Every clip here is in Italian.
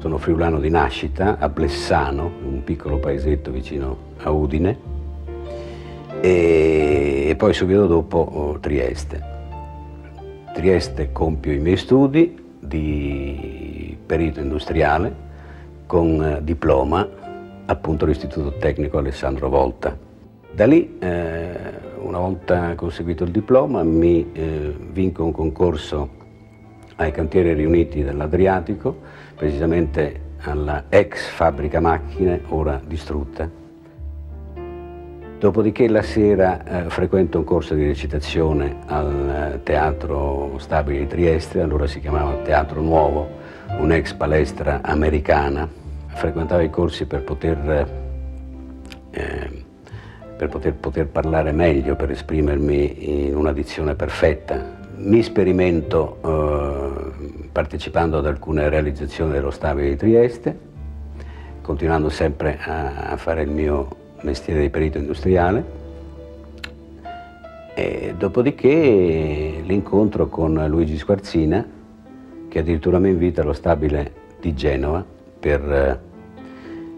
Sono friulano di nascita, a Blessano, un piccolo paesetto vicino a Udine, e poi subito dopo Trieste. Trieste compio i miei studi di perito industriale con diploma, appunto all'Istituto Tecnico Alessandro Volta. Da lì, una volta conseguito il diploma, mi vinco un concorso ai Cantieri Riuniti dell'Adriatico, precisamente alla ex fabbrica macchine, ora distrutta. Dopodiché la sera frequento un corso di recitazione al Teatro Stabile di Trieste, allora si chiamava Teatro Nuovo, un'ex palestra americana. Frequentavo i corsi per poter parlare meglio, per esprimermi in una dizione perfetta. Mi sperimento partecipando ad alcune realizzazioni dello Stabile di Trieste, continuando sempre a fare il mio mestiere di perito industriale, e dopodiché l'incontro con Luigi Squarzina, che addirittura mi invita allo Stabile di Genova per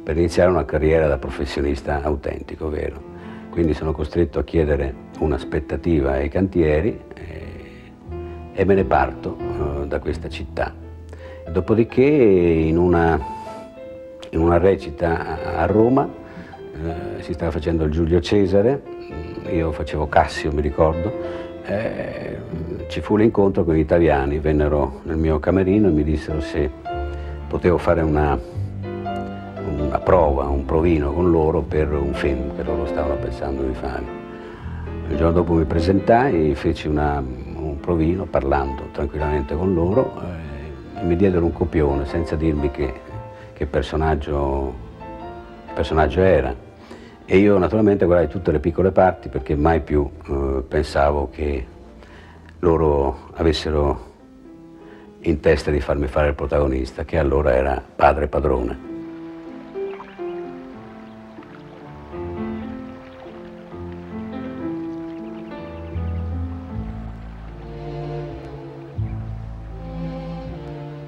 iniziare una carriera da professionista autentico, vero. Quindi sono costretto a chiedere un'aspettativa ai cantieri e me ne parto da questa città. Dopodiché in una recita a Roma si stava facendo il Giulio Cesare, io facevo Cassio, mi ricordo, ci fu l'incontro con gli italiani, vennero nel mio camerino e mi dissero se potevo fare una prova, un provino con loro per un film che loro stavano pensando di fare. Il giorno dopo mi presentai, feci un provino parlando tranquillamente con loro e mi diedero un copione senza dirmi che personaggio era. E io naturalmente guardai tutte le piccole parti perché mai più pensavo che loro avessero in testa di farmi fare il protagonista, che allora era padre padrone.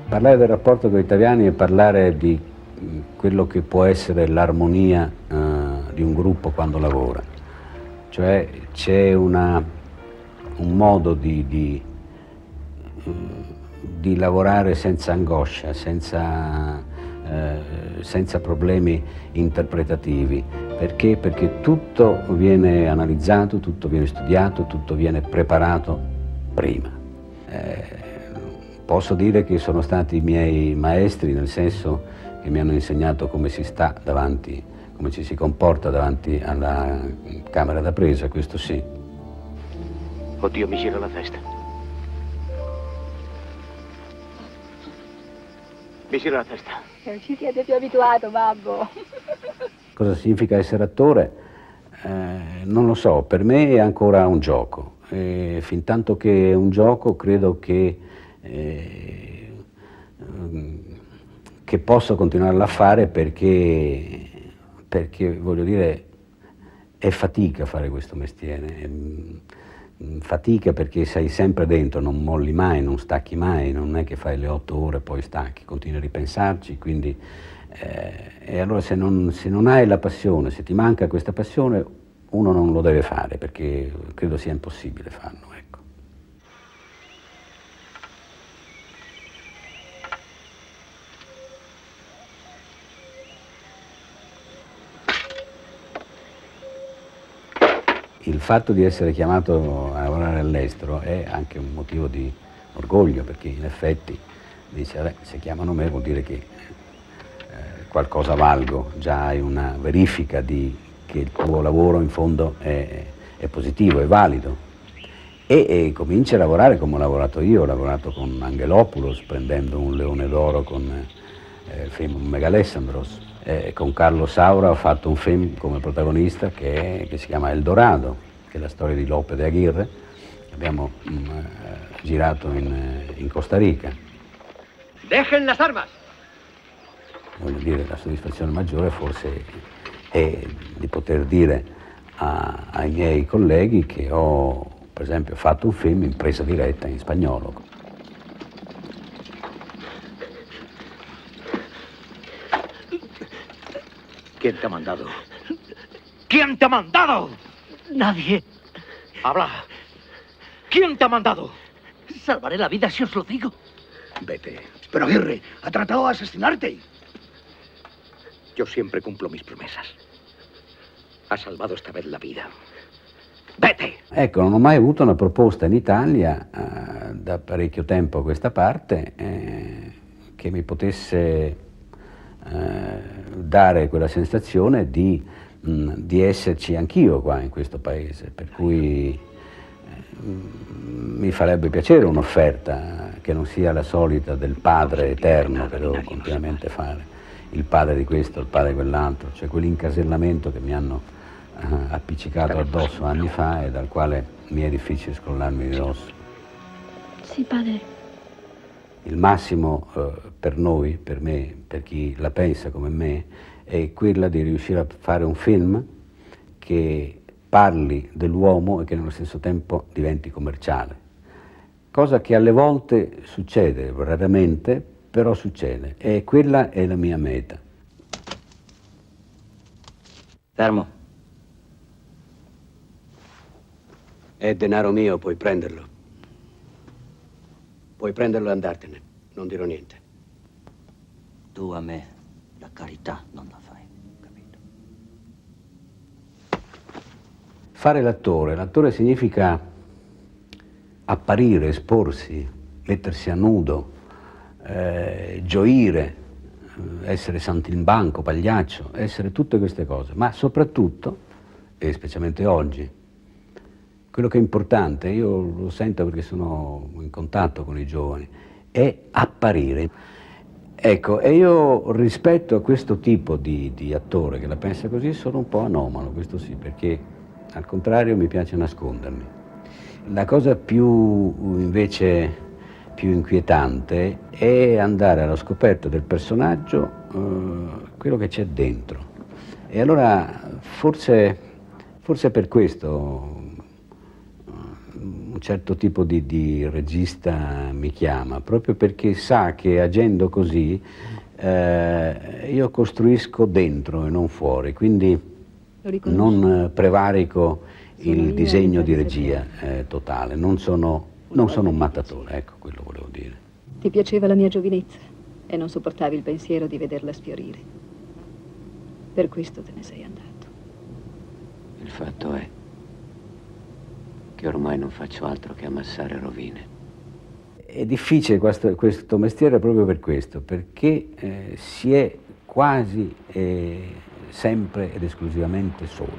Parlare del rapporto con gli italiani e parlare di quello che può essere l'armonia di un gruppo quando lavora. Cioè c'è un modo di lavorare senza angoscia, senza problemi interpretativi. Perché? Perché tutto viene analizzato, tutto viene studiato, tutto viene preparato prima. Posso dire che sono stati i miei maestri, nel senso che mi hanno insegnato come si sta davanti, come ci si comporta davanti alla camera da presa, questo sì. Oddio, mi gira la testa. Mi gira la testa. Non ci siete più abituato, babbo. Cosa significa essere attore? Non lo so, per me è ancora un gioco. Fin tanto che è un gioco, credo che posso continuarla a fare perché voglio dire, è fatica fare questo mestiere, fatica perché sei sempre dentro, non molli mai, non stacchi mai, non è che fai le 8 ore e poi stacchi, continui a ripensarci, quindi e allora se non hai la passione, se ti manca questa passione, uno non lo deve fare perché credo sia impossibile farlo. Il fatto di essere chiamato a lavorare all'estero è anche un motivo di orgoglio, perché in effetti dice, vabbè, se chiamano me vuol dire che qualcosa valgo, già hai una verifica che il tuo lavoro in fondo è positivo, è valido. E cominci a lavorare come ho lavorato io, ho lavorato con Angelopoulos, prendendo un Leone d'Oro con il film Megalessandros. Con Carlo Saura ho fatto un film come protagonista che si chiama El Dorado, che è la storia di Lope de Aguirre, che abbiamo girato in Costa Rica. ¡Dejen las armas! Voglio dire, la soddisfazione maggiore forse è di poter dire ai miei colleghi che ho, per esempio, fatto un film in presa diretta in spagnolo. ¿Quién te ha mandado? ¿Quién te ha mandado? Nadie. Habla. ¿Quién te ha mandado? Salvaré la vida si os lo digo. Vete. Pero Aguirre, ha tratado de asesinarte. Yo siempre cumplo mis promesas. Ha salvato esta vez la vida. Vete! Ecco, non ho mai avuto una proposta in Italia da parecchio tempo a questa parte che mi potesse dare quella sensazione di esserci anch'io qua in questo paese, per cui mi farebbe piacere un'offerta che non sia la solita del padre eterno che devo continuamente fare, il padre di questo, il padre di quell'altro, cioè quell'incasellamento che mi hanno appiccicato addosso anni fa e dal quale mi è difficile scrollarmi di dosso. Sì, padre. Il massimo per noi, per me, per chi la pensa come me, è quella di riuscire a fare un film che parli dell'uomo e che nello stesso tempo diventi commerciale. Cosa che alle volte succede, raramente, però succede. E quella è la mia meta. Fermo. È denaro mio, puoi prenderlo. Puoi prenderlo e andartene, non dirò niente. Tu a me la carità non la fai, capito? Fare l'attore significa apparire, esporsi, mettersi a nudo, gioire, essere saltimbanco, pagliaccio, essere tutte queste cose, ma soprattutto, e specialmente oggi, quello che è importante, io lo sento perché sono in contatto con i giovani, è apparire. Ecco, e io rispetto a questo tipo di attore che la pensa così sono un po' anomalo, questo sì, perché al contrario mi piace nascondermi. La cosa invece più inquietante è andare alla scoperta del personaggio, quello che c'è dentro. E allora forse per questo un certo tipo di regista mi chiama, proprio perché sa che agendo così io costruisco dentro e non fuori, quindi non prevarico il disegno di regia totale, non sono un mattatore, ecco, quello volevo dire. Ti piaceva la mia giovinezza e non sopportavi il pensiero di vederla sfiorire. Per questo te ne sei andato. Il fatto è che ormai non faccio altro che ammassare rovine. È difficile questo mestiere proprio per questo, perché si è quasi sempre ed esclusivamente soli.